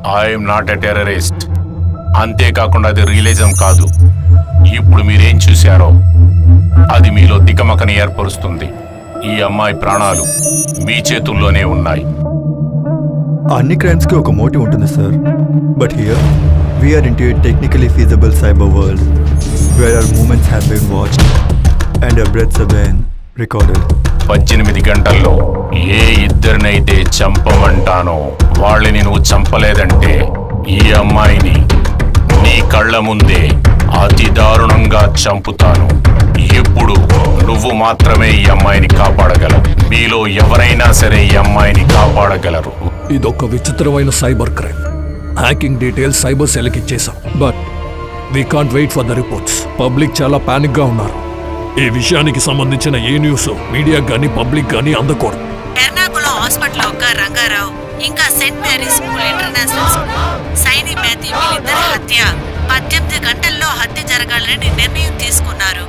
I'm not a terrorist. అంతేకాకుండా అది realism కాదు. ఇప్పుడు మీరేం చూశారో అది మీలో తికమకని ఏర్పరుస్తుంది. ఈ అమ్మాయి ప్రాణాలు మీ చేతుల్లోనే ఉన్నాయి. అన్ని క్రైమ్స్ కి ఒక మోటివ్ ఉంటుంది sir. But here we are into a technically feasible cyber world where our moments have been watched and our breaths have been recorded. 18 గంటల్లో ఏ ఇద్దరినైతే చంపమంటానో వాళ్ళని నువ్వు చంపలేదంటే ఈ అమ్మాయిని నీ కళ్ళ ముందే అతి దారుణంగా చంపుతాను. ఇప్పుడు నువ్వు మాత్రమే ఈ అమ్మాయిని కాపాడగలవు. మీలో ఎవరైనా సరే ఈ అమ్మాయిని కాపాడగలరు. ఇదొక విచిత్రమైన cyber crime. Hacking details cyber సెల్కి ఇచ్చేసాం. But we can't wait for the reports. Public చాలా పానిక్ గా ఉన్నారు. ఈ విషయానికి సంబంధించిన ఏ న్యూస్ మీడియా గానీ పబ్లిక్ గానీ అందకూడదు. ఎర్నాకుళం హాస్పిటల్ ఒక్క రంగారావు ఇంకా Saint Mary's school international school Saini Mathew వీళ్ళిద్దరి హత్య 18 గంటల్లో హత్య జరగాలని నిర్ణయం తీసుకున్నారు.